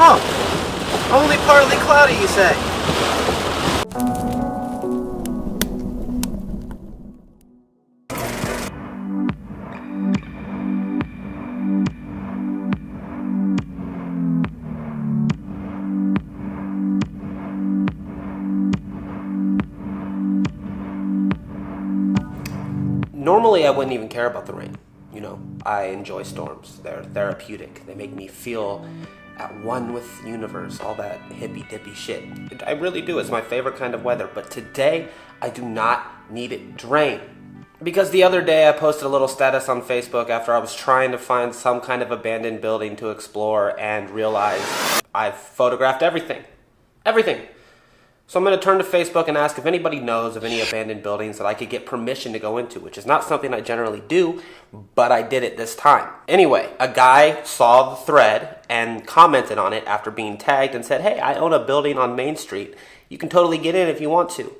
Oh, only partly cloudy, you say? Normally, I wouldn't even care about the rain. You know, I enjoy storms. They're therapeutic. They make me feel at one with the universe, all that hippy-dippy shit. I really do. It's my favorite kind of weather. But today, I do not need it to rain. Because the other day, I posted a little status on Facebook after I was trying to find some kind of abandoned building to explore and realized I've photographed everything. Everything. So I'm going to turn to Facebook and ask if anybody knows of any abandoned buildings that I could get permission to go into, which is not something I generally do, but I did it this time. Anyway, a guy saw the thread and commented on it after being tagged and said, hey, I own a building on Main Street. You can totally get in if you want to.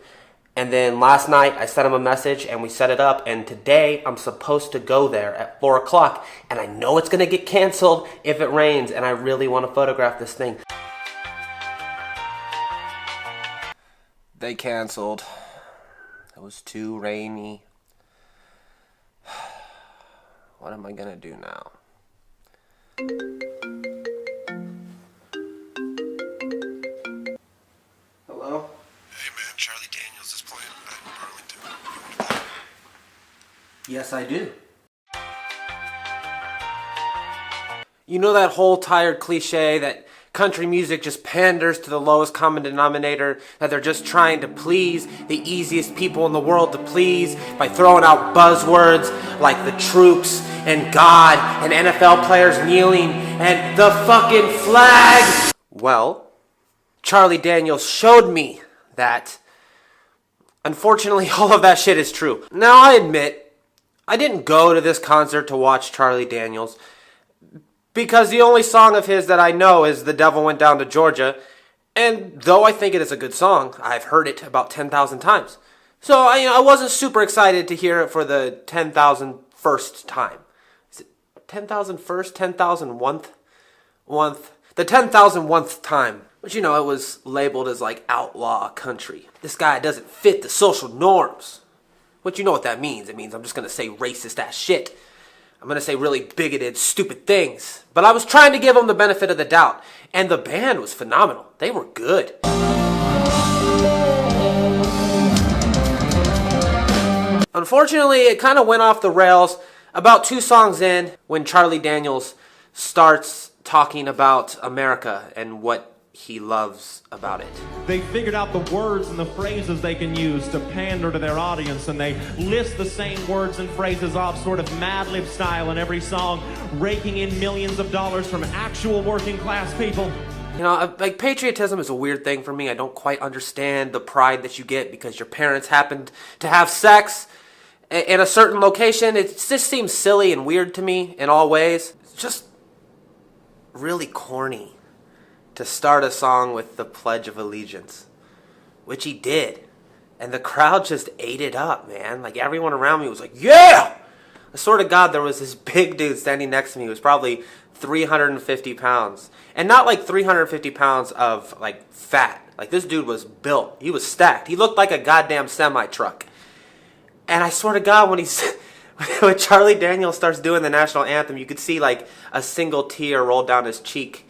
And then last night I sent him a message and we set it up, and today I'm supposed to go there at 4 o'clock, and I know it's going to get canceled if it rains, and I really want to photograph this thing. They canceled. It was too rainy. What am I gonna do now? Hello? Hey man, Charlie Daniels is playing tonight in Burlington. You want to play? Yes, I do. You know that whole tired cliche that country music just panders to the lowest common denominator, that they're just trying to please the easiest people in the world to please by throwing out buzzwords like the troops and God and NFL players kneeling and the fucking flag? Well, Charlie Daniels showed me that unfortunately all of that shit is true. Now I admit, I didn't go to this concert to watch Charlie Daniels, because the only song of his that I know is The Devil Went Down to Georgia, and though I think it is a good song, I've heard it about 10,000 times. So I wasn't super excited to hear it for the 10,001st time. Is it 10,001st? 10,001th? The 10,001th time. But it was labeled as like outlaw country. This guy doesn't fit the social norms. But you know what that means. It means I'm just going to say racist ass shit. I'm going to say really bigoted, stupid things. But I was trying to give them the benefit of the doubt. And the band was phenomenal. They were good. Unfortunately, it kind of went off the rails about 2 songs in when Charlie Daniels starts talking about America and what he loves about it. They figured out the words and the phrases they can use to pander to their audience, and they list the same words and phrases off sort of Mad Lib style in every song, raking in millions of dollars from actual working class people. Like patriotism is a weird thing for me. I don't quite understand the pride that you get because your parents happened to have sex in a certain location. It just seems silly and weird to me in all ways. It's just really corny to start a song with the Pledge of Allegiance, which he did. And the crowd just ate it up, man. Like, everyone around me was like, yeah! I swear to God, there was this big dude standing next to me who was probably 350 pounds. And not like 350 pounds of, like, fat. Like, this dude was built. He was stacked. He looked like a goddamn semi-truck. And I swear to God, when Charlie Daniels starts doing the national anthem, you could see, like, a single tear roll down his cheek.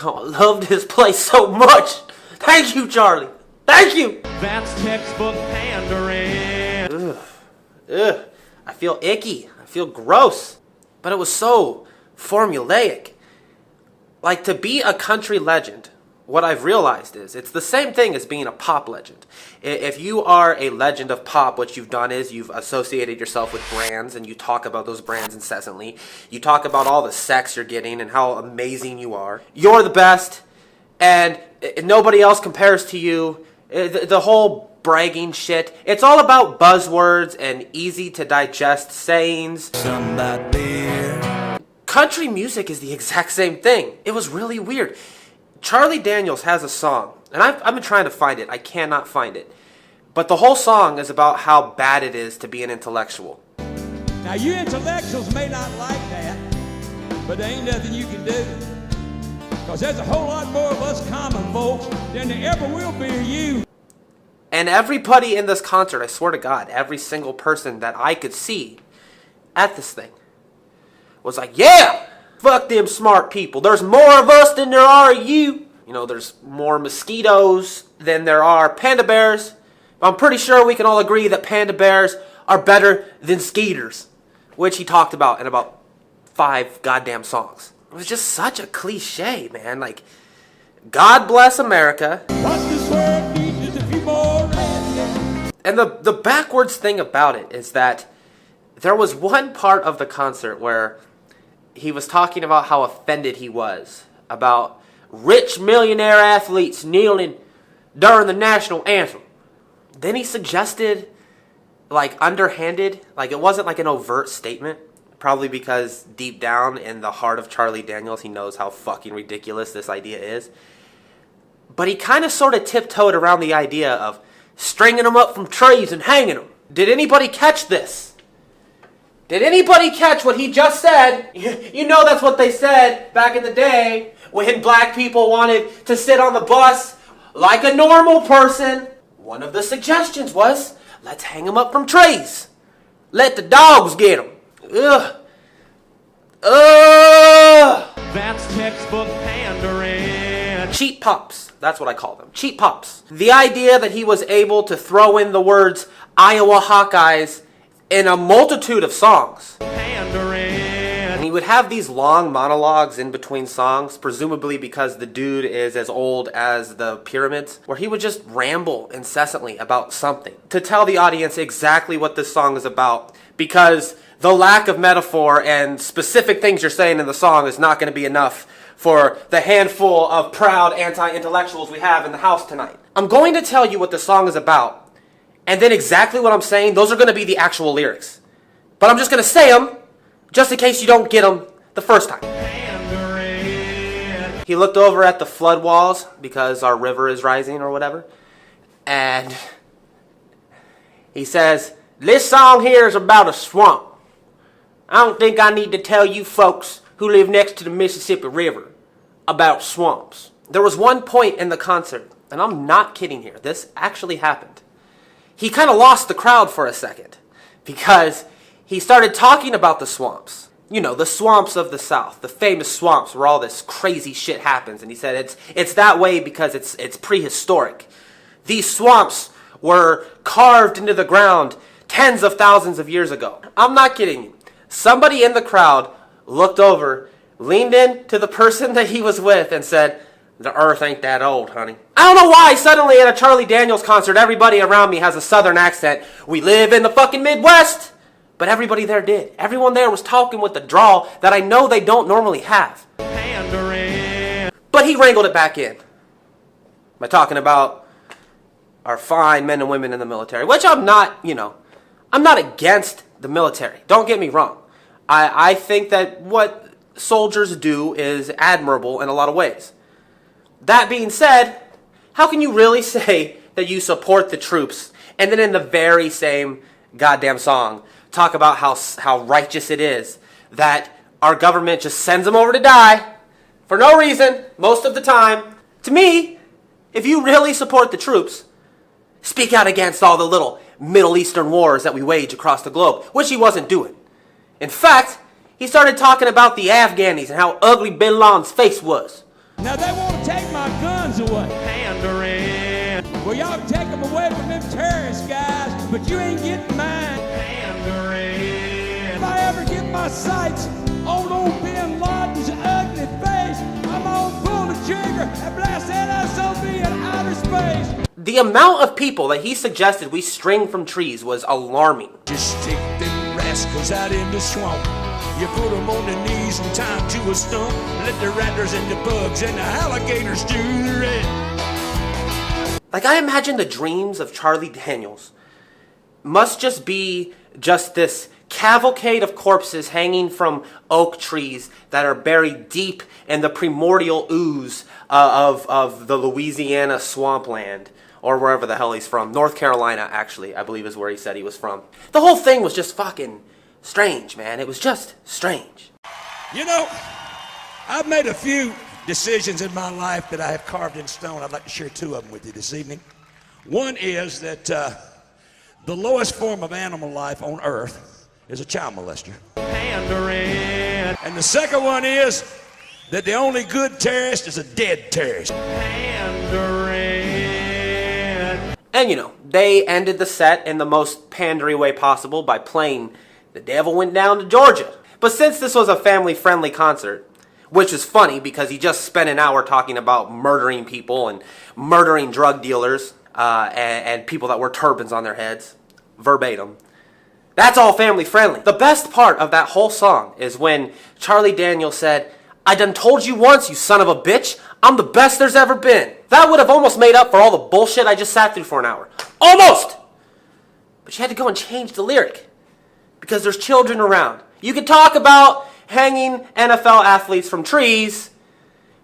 Oh, I loved his place so much. Thank you, Charlie. Thank you. That's textbook pandering. Ugh. I feel icky. I feel gross. But it was so formulaic. Like, to be a country legend, what I've realized is it's the same thing as being a pop legend. If you are a legend of pop, what you've done is you've associated yourself with brands, and you talk about those brands incessantly. You talk about all the sex you're getting and how amazing you are. You're the best, and nobody else compares to you. The whole bragging shit. It's all about buzzwords and easy to digest sayings. Country music is the exact same thing. It was really weird. Charlie Daniels has a song, and I've been trying to find it. I cannot find it. But the whole song is about how bad it is to be an intellectual. Now, you intellectuals may not like that, but there ain't nothing you can do. Because there's a whole lot more of us common folks than there ever will be of you. And everybody in this concert, I swear to God, every single person that I could see at this thing was like, yeah, fuck them smart people. There's more of us than there are of you. You know, there's more mosquitoes than there are panda bears. But I'm pretty sure we can all agree that panda bears are better than skeeters, which he talked about in about 5 goddamn songs. It was just such a cliche, man. Like, God bless America. And the backwards thing about it is that there was one part of the concert where he was talking about how offended he was about rich millionaire athletes kneeling during the national anthem. Then he suggested, like, underhanded, like it wasn't like an overt statement, probably because deep down in the heart of Charlie Daniels, he knows how fucking ridiculous this idea is. But he kind of sort of tiptoed around the idea of stringing them up from trees and hanging them. Did anybody catch this? Did anybody catch what he just said? You know that's what they said back in the day when black people wanted to sit on the bus like a normal person. One of the suggestions was, let's hang them up from trees. Let the dogs get them. Ugh. Ugh. That's textbook pandering. Cheap pops. That's what I call them. Cheap pops. The idea that he was able to throw in the words Iowa Hawkeyes in a multitude of songs. Pandering. And he would have these long monologues in between songs, presumably because the dude is as old as the pyramids, where he would just ramble incessantly about something to tell the audience exactly what this song is about, because the lack of metaphor and specific things you're saying in the song is not going to be enough for the handful of proud anti-intellectuals we have in the house tonight. I'm going to tell you what the song is about, and then exactly what I'm saying, those are going to be the actual lyrics. But I'm just going to say them, just in case you don't get them the first time. He looked over at the flood walls, because our river is rising or whatever, and he says, this song here is about a swamp. I don't think I need to tell you folks who live next to the Mississippi River about swamps. There was one point in the concert, and I'm not kidding here, this actually happened. He kind of lost the crowd for a second because he started talking about the swamps. You know, the swamps of the South, the famous swamps where all this crazy shit happens. And he said it's that way because it's prehistoric. These swamps were carved into the ground tens of thousands of years ago. I'm not kidding you. Somebody in the crowd looked over, leaned in to the person that he was with and said, the earth ain't that old, honey. I don't know why suddenly at a Charlie Daniels concert, everybody around me has a southern accent. We live in the fucking Midwest. But everybody there did. Everyone there was talking with the drawl that I know they don't normally have. Pandering. But he wrangled it back in by talking about our fine men and women in the military, which I'm not, I'm not against the military. Don't get me wrong. I think that what soldiers do is admirable in a lot of ways. That being said, how can you really say that you support the troops and then in the very same goddamn song talk about how righteous it is that our government just sends them over to die for no reason most of the time? To me, if you really support the troops, speak out against all the little Middle Eastern wars that we wage across the globe, which he wasn't doing. In fact, he started talking about the Afghanis and how ugly Bin Laden's face was. Now they want to take my guns away. Pandering. Well, y'all can take them away from them terrorist guys, but you ain't getting mine. Pandering. If I ever get my sights on old Bin Laden's ugly face, I'm gonna pull the trigger and blast that SOB in outer space. The amount of people that he suggested we string from trees was alarming. Just take them rascals out in the swamp. You put them on their knees and tie them to a stump. Let the rattlers and the bugs and the alligators do the rest. Like, I imagine the dreams of Charlie Daniels must just be just this cavalcade of corpses hanging from oak trees that are buried deep in the primordial ooze of the Louisiana swampland, or wherever the hell he's from. North Carolina, actually, I believe is where he said he was from. The whole thing was just fucking strange, man. It was just strange. You know, I've made a few decisions in my life that I have carved in stone. I'd like to share two of them with you this evening. One is that the lowest form of animal life on earth is a child molester. Pandering. And the second one is that the only good terrorist is a dead terrorist. Pandering. And you know, they ended the set in the most pandery way possible by playing The Devil Went Down to Georgia. But since this was a family-friendly concert, which is funny because he just spent an hour talking about murdering people and murdering drug dealers and people that wear turbans on their heads, verbatim. That's all family-friendly. The best part of that whole song is when Charlie Daniels said, "I done told you once, you son of a bitch, I'm the best there's ever been." That would have almost made up for all the bullshit I just sat through for an hour. Almost! But you had to go and change the lyric because there's children around. You could talk about hanging NFL athletes from trees,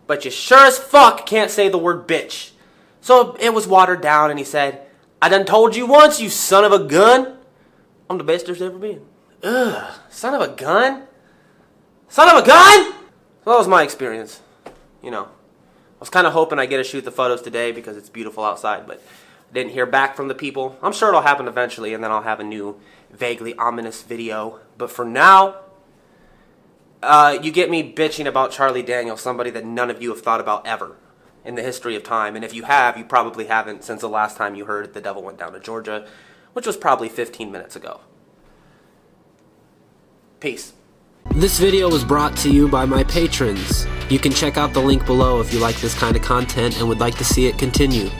but you sure as fuck can't say the word bitch. So it was watered down and he said, "I done told you once, you son of a gun, I'm the best there's ever been." Ugh, son of a gun? Son of a gun? So that was my experience. You know, I was kind of hoping I get to shoot the photos today because it's beautiful outside, but I didn't hear back from the people. I'm sure it'll happen eventually, and then I'll have a new, vaguely ominous video. But for now, you get me bitching about Charlie Daniels, somebody that none of you have thought about ever in the history of time. And if you have, you probably haven't since the last time you heard The Devil Went Down to Georgia, which was probably 15 minutes ago. Peace. This video was brought to you by my patrons. You can check out the link below if you like this kind of content and would like to see it continue.